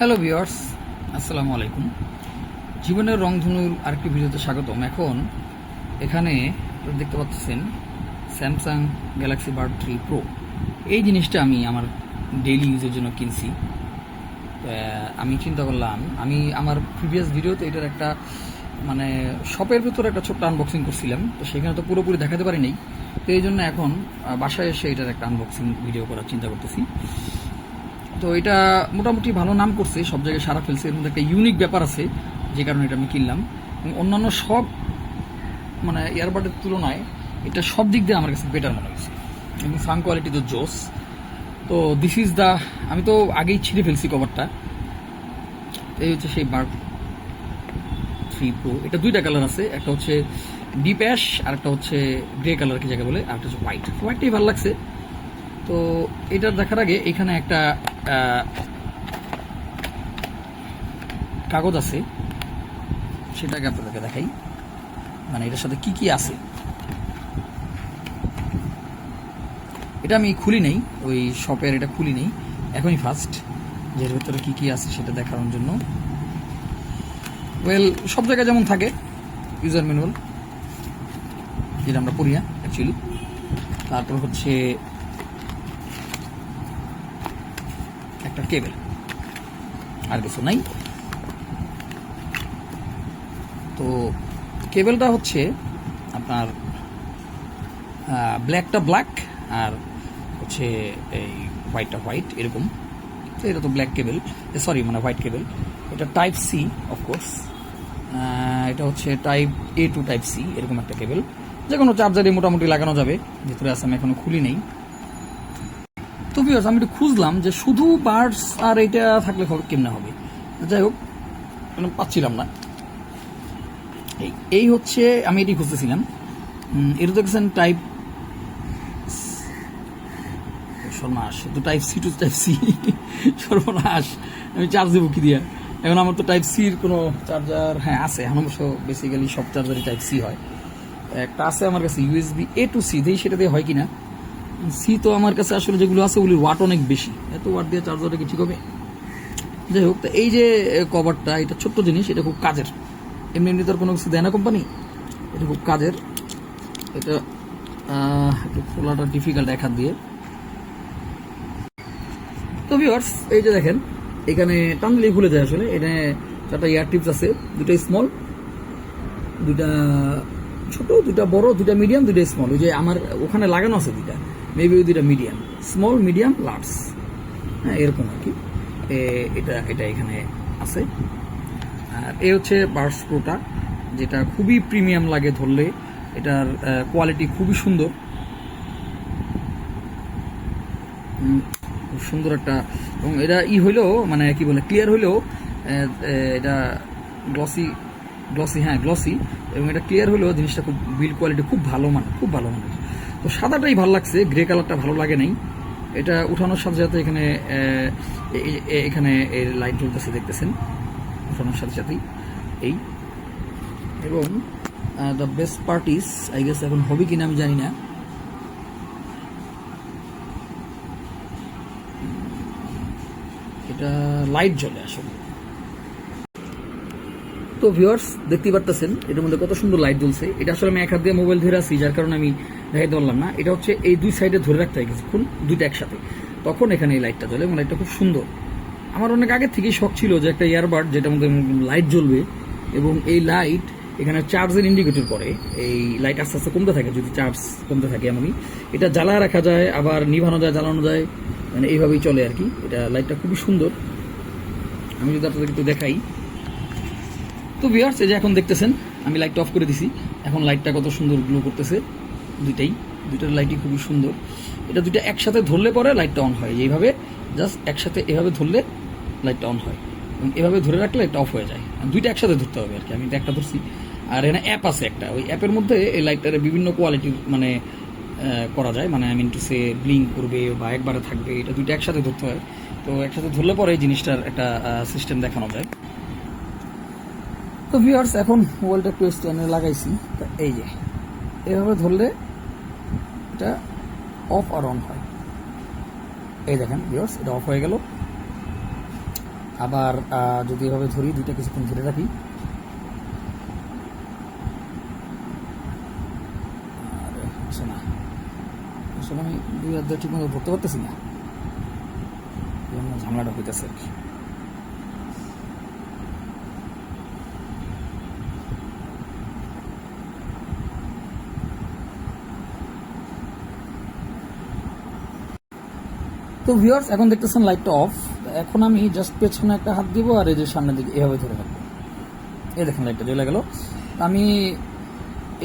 Hello viewers, আসসালামু আলাইকুম। জীবনের রংধনুর আরেকটি ভিডিওতে স্বাগতম। এখন এখানে দেখতে পাচ্ছেন স্যামসাং গ্যালাক্সি বার্ড 3 প্রো। এই জিনিসটা আমি আমার ডেইলি ইউজের জন্য কিনছি। আমি চিন্তা করলাম, আমি আমার প্রিভিয়াস ভিডিওতে এটার একটা শপের ভেতরে একটা ছোট্ট আনবক্সিং করছিলাম, তো সেখানে তো পুরোপুরি দেখাতে পারিনি। তো এই জন্য এখন বাসায় এসে এটার একটা আনবক্সিং ভিডিও করার চিন্তা করতেছি। তো এটা মোটামুটি ভালো নাম করছে, সব জায়গায় সারা ফেলছে। এর মধ্যে একটা ইউনিক ব্যাপার আছে, যে কারণে এটা আমি কিনলাম। এবং অন্যান্য সব ইয়ারবাডের তুলনায় এটা সব দিক দিয়ে আমার কাছে বেটার মনে হয়েছে, এবং সাউন্ড কোয়ালিটি তো জোস। তো দিস ইজ দ্য, আমি তো আগেই ছিঁড়ে ফেলছি কভারটা। এই হচ্ছে সেই বার্ড 3 প্রো। এটা দুইটা কালার আছে, একটা হচ্ছে ডিপ অ্যাশ আর একটা হচ্ছে গ্রে কালার, কি জায়গা বলে, আর একটা হচ্ছে হোয়াইটটাই ভালো লাগছে। তো এটা দেখার আগে এখানে একটা কাগজ আছে, সেটাকে আপনাদেরকে দেখাই, এটার সাথে কি কি আছে। এটা আমি খুলি নেই, ওই শপের এটা খুলি নেই, এখনই ফার্স্ট যে এর ভেতরে কি কি আছে সেটা দেখানোর জন্য। সব জায়গায় যেমন থাকে ইউজার ম্যানুয়াল, যেটা আমরা পড়ি না অ্যাকচুয়ালি। তারপর হচ্ছে একটা কেবল, আর কিছু নাই। তো কেবলটা হচ্ছে আপনার ব্ল্যাকটা ব্ল্যাক আর হচ্ছে এই হোয়াইটটা হোয়াইট, এরকম। তো এটা তো black cable, sorry white cable. এটা টাইপ সি অফকোর্স, এটা হচ্ছে type A to type C, এরকম একটা কেবল। যে কোনো চার্জারে মোটামুটি লাগানো যাবে। ভিতরে আছে, আমি এখনো খুলি নেই। তো ভিউয়ার্স, আমি একটু খুঁজলাম যে শুধু বার্ডস আর এইটা থাকলে কেমনে হবে। যাই হোক, পাচ্ছিলাম না। এই হচ্ছে, আমি এটি খুঁজতেছিলাম। এটা দেখছেন টাইপ, সর্বনাশ, তো type C to type C, সর্বনাশ, আমি চার্জ দেবো কি দিয়া? এখন আমার তো টাইপ সির কোনো চার্জার, হ্যাঁ আছে, এখন অবশ্য বেসিক্যালি সব চার্জারই টাইপ সি হয়। একটা আছে আমার কাছে USB A টু সি, দেখি সেটা দিয়ে হয় কিনা। সি তো আমার কাছে আসলে যেগুলো আছে ওগুলির ওয়াট অনেক বেশি, এত ওয়াট দিয়ে চার্জারটা কি ঠিক হবে? যাই হোক, তো এই যে কভারটা, এটা ছোট্ট জিনিস, এটা খুব কাজের। এমনি তো আর কোনো কিছু দেয় না কোম্পানি, এটা খুব কাজের। এটা একটু খোলাটা ডিফিকাল্ট এক হাত দিয়ে। তো ভিউয়ার্স, এই যে দেখেন, এখানে টান দিলেই খুলে যায় আসলে। এটা 4টা ইয়ার টিপস আছে, দুটো স্মল, দুটা ছোট, দুটা বড়, দুটা মিডিয়াম, দুটা স্মল। ওই যে আমার ওখানে লাগানো আছে দুইটা, মেবি ওই দুইটা মিডিয়াম, স্মল মিডিয়াম লার্জ, হ্যাঁ এরকম আর কি। এটা এটা এখানে আছে। আর এ হচ্ছে বার্ডস প্রোটা, যেটা খুবই প্রিমিয়াম লাগে ধরলে। এটার কোয়ালিটি খুবই সুন্দর, খুব সুন্দর একটা। এবং এটা হইলেও কি বলে, ক্লিয়ার হইলেও এটা গ্লসি, হ্যাঁ গ্লসি। এবং এটা ক্লিয়ার হলেও জিনিসটা খুব বিল্ড কোয়ালিটি খুব ভালো মানের। তো সাদাটাই ভালো লাগছে, গ্রে কালারটা ভালো লাগে নাই। এটা উঠানোর সাথে সাথে এখানে লাইট জ্বলতেছে, দেখতেছেন, উঠানোর সাথে সাথেই এই। এবং the best part is, I guess এখন হবে কিনা আমি জানি না, এটা লাইট জ্বলে আসলে। তো ভিউয়ার্স, দেখতেই পারতেছেন এটার মধ্যে কত সুন্দর লাইট জ্বলছে। এটা আসলে আমি এক হাত দিয়ে মোবাইল ধরে আছি, যার কারণে আমি দেখাইতে পারলাম না। এটা হচ্ছে এই দুই সাইডে ধরে রাখতে হয় কিছুক্ষণ, দুইটা একসাথে, তখন এখানে এই লাইটটা জ্বলে, এবং লাইটটা খুব সুন্দর। আমার অনেক আগে থেকেই শখ ছিল যে একটা ইয়ারবাড যেটার মধ্যে লাইট জ্বলবে, এবং এই লাইট এখানে চার্জের ইন্ডিকেটর করে। এই লাইট আস্তে আস্তে কমতে থাকে যদি চার্জ কমতে থাকে, এমনই। এটা জ্বালায় রাখা যায়, আবার নিভানো যায়, জ্বালানো যায়, এইভাবেই চলে আর কি। এটা লাইটটা খুবই সুন্দর। আমি যদি আপনাদের একটু দেখাই, তো ভিউয়ার্স, এই যে এখন দেখতেছেন আমি লাইটটা অফ করে দিছি, এখন লাইটটা কত সুন্দর গ্লো করতেছে। দুইটার লাইটই খুবই সুন্দর। এটা দুইটা একসাথে ধরলে পরে লাইটটা অন হয়, এইভাবে জাস্ট একসাথে এভাবে ধরলে লাইটটা অন হয়, এবং এভাবে ধরে রাখলে লাইটটা অফ হয়ে যায়। দুইটা একসাথে ধরতে হবে আর কি, আমি এটা একটা ধরছি। আর এখানে অ্যাপ আছে একটা, ওই অ্যাপের মধ্যে এই লাইটটার বিভিন্ন কোয়ালিটির করা যায়, I mean to say blink করবে বা একবারে থাকবে, এটা দুইটা একসাথে ধরতে হয়। তো একসাথে ধরলে পরে এই জিনিসটার একটা সিস্টেম দেখানো যায়। তো ভিউয়ার্স, এখন মোবাইলটা একটু স্ট্যান্ডে লাগাইছি, তা এই যে এভাবে ধরলে এটা অফ আর অন হয়। এই দেখেন ভিউয়ার্স, এটা অফ হয়ে গেল। আবার যদি এভাবে ধরি, দুইটা কিছুক্ষণ ধরে রাখি, না আসলে আমি দুই হাত ঠিক মতো ধরতে পারতেছি না, ঝামেলাটা হইতেছে আর কি। তো ভিউয়ার্স, এখন দেখতেছেন লাইটটা অফ। এখন আমি জাস্ট পেছনে একটা হাত দিব আর এই যে সামনের দিকে এভাবে ধরে রাখবো। এই দেখেন লাইটটা জ্বলে গেল। আমি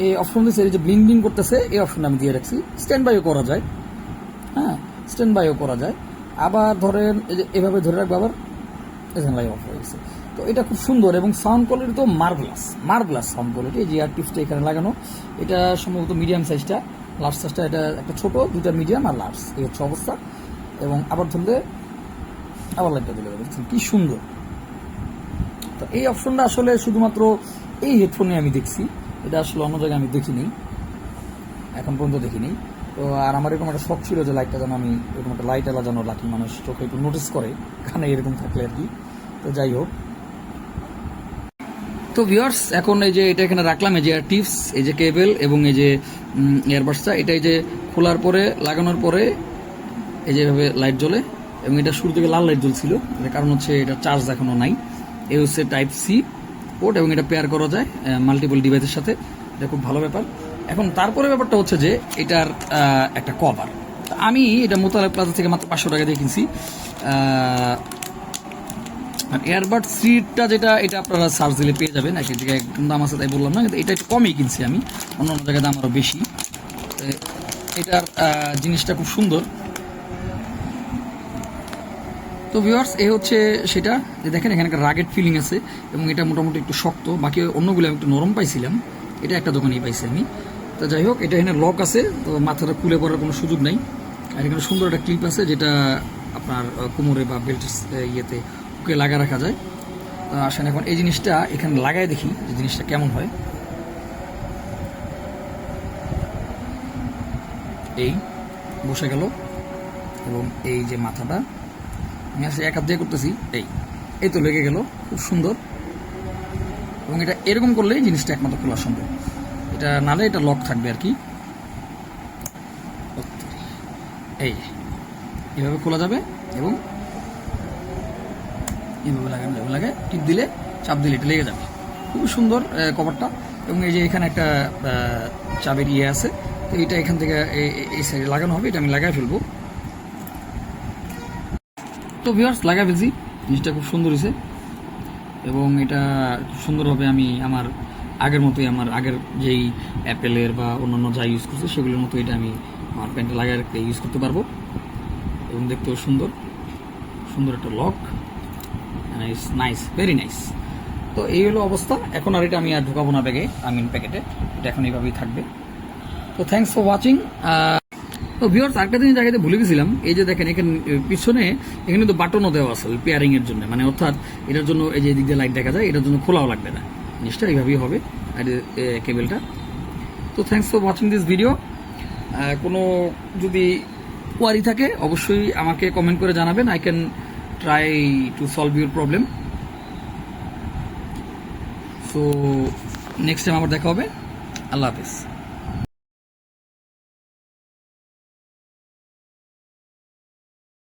এই অপশন দিয়েছি, এই যে ব্লিং ব্লিং করতেছে, এই অপশনটা আমি দিয়ে রাখছি। স্ট্যান্ড বাইও করা যায়, হ্যাঁ স্ট্যান্ড বাইও করা যায়। আবার ধরেন এই যে এভাবে ধরে রাখবো, আবার এখানে লাইট অফ হয়ে গেছে। তো এটা খুব সুন্দর এবং সাউন্ড কোয়ালিটি তো মার্ভেলাস সাউন্ড কোয়ালিটি। যে ইয়ার টিপসটা এখানে লাগানো, এটা সম্ভবত মিডিয়াম সাইজটা, লার্জ সাইজটা এটা একটা ছোট, দুটা মিডিয়াম আর লার্জ, এই হচ্ছে অবস্থা। এবং আবার ধরলে আবার লাইটটা দিলে দেখছেন কি সুন্দর। তো এই অপশনটা আসলে শুধুমাত্র এই হেডফোনে আমি দেখছি, এটা আসলে অন্য জায়গায় আমি দেখিনি, এখন পর্যন্ত দেখিনি। তো আর আমার এরকম একটা শখ ছিল যে লাইটটা যেন আমি এরকম একটা লাইট এলা যেন রাখি, মানুষ চোখে একটু নোটিস করে কানে এরকম থাকলে আর কি। তো যাই হোক, তো ভিউয়ার্স এখন এই যে এটা এখানে রাখলাম, এই যে টিপস, এই যে কেবল এবং এই যে এয়ারবাডসটা, এটা এই যে খোলার পরে লাগানোর পরে এই যেভাবে লাইট জ্বলে, এবং এটা শুরু থেকে লাল লাইট জ্বলছিল, এর কারণ হচ্ছে এটা চার্জ এখনো নাই। এই হচ্ছে টাইপ সি পোর্ট, এবং এটা পেয়ার করা যায় মাল্টিপল ডিভাইসের সাথে, এটা খুব ভালো ব্যাপার। এখন তারপরে ব্যাপারটা হচ্ছে যে এটার একটা কভার, আমি এটা মোতালেব প্লাজা থেকে মাত্র 500 টাকা দিয়ে কিনছি। আর এয়ারবাড সিটটা যেটা, এটা আপনারা সার্চ দিলে পেয়ে যাবেন, এক জায়গায় একদম দাম আছে তাই বললাম না, কিন্তু এটা একটু কমই কিনছি আমি, অন্য অন্য জায়গায় দাম আরও বেশি। এটার জিনিসটা খুব সুন্দর। তো ভিউয়ার্স, এই হচ্ছে সেটা, যে দেখেন এখানে একটা রাগেড ফিলিং আছে, এবং এটা মোটামুটি একটু শক্ত, বাকি অন্যগুলো আমি একটু নরম পাইছিলাম, এটা একটা দোকানেই পাইছি আমি। তো যাই হোক, এটা এখানে লক আছে, তো মাথাটা খুলে পড়ার কোনো সুযোগ নাই। আর এখানে সুন্দর একটা ক্লিপ আছে, যেটা আপনার কোমরে বা বেল্ট ইয়েতে ওকে লাগা রাখা যায়। তো আসেন এখন এই জিনিসটা এখানে লাগাই দেখি যে জিনিসটা কেমন হয়। এই বসে গেল, এবং এই যে মাথাটা আমি আসলে এক হাত দিয়ে করতেছি, এই তো লেগে গেল, খুব সুন্দর। এবং এটা এরকম করলেই জিনিসটা একমাত্র খোলা সম্ভব, এটা নালে এটা লক থাকবে আর কি। এই এভাবে খোলা যাবে, এবং এইভাবে লাগানো যাবে, লাগে টিপ দিলে, চাপ দিলে এটা লেগে যাবে। খুব সুন্দর কভারটা। এবং এই যে এখানে একটা চাবের ইয়ে আছে, তো এটা এখান থেকে এই সাইডে লাগানো হবে, এটা আমি লাগাই ফেলবো। তো ভিউয়ার্স, লাগাই ফেলছি, জিনিসটা খুব সুন্দর হয়েছে, এবং এটা খুব সুন্দরভাবে আমি আমার আগের মতোই, আমার আগের যেই অ্যাপেলের বা অন্যান্য যা ইউজ করছি সেগুলোর মতো এটা আমি আমার প্যান্টে লাগাই ইউজ করতে পারবো, এবং দেখতেও সুন্দর সুন্দর একটা লক, নাইস, ভেরি নাইস। তো এই হলো অবস্থা। এখন আর এটা আমি আর ঢুকাবো না ব্যাগে, প্যাকেটে, এটা এখন এইভাবেই থাকবে। তো থ্যাংকস ফর ওয়াচিং। তো ভিউয়ার্স, আরেকটা জিনিস জায়গাতে ভুলে গেছিলাম, এই যে দেখেন এখানে পিছনে এখানে তো বাটনও দেওয়া আছে ওই পেয়ারিং এর জন্য, মানে অর্থাৎ এটার জন্য এই যে এদিক দিয়ে লাইট দেখা যায়, এটার জন্য খোলাও লাগবে না, জিনিসটা এইভাবেই হবে আর কেবলটা। তো thanks for watching this video. কোনো যদি কোয়ারি থাকে অবশ্যই আমাকে কমেন্ট করে জানাবেন, I can try to solve your problem. So next time আবার দেখা হবে, আল্লাহ হাফিজ।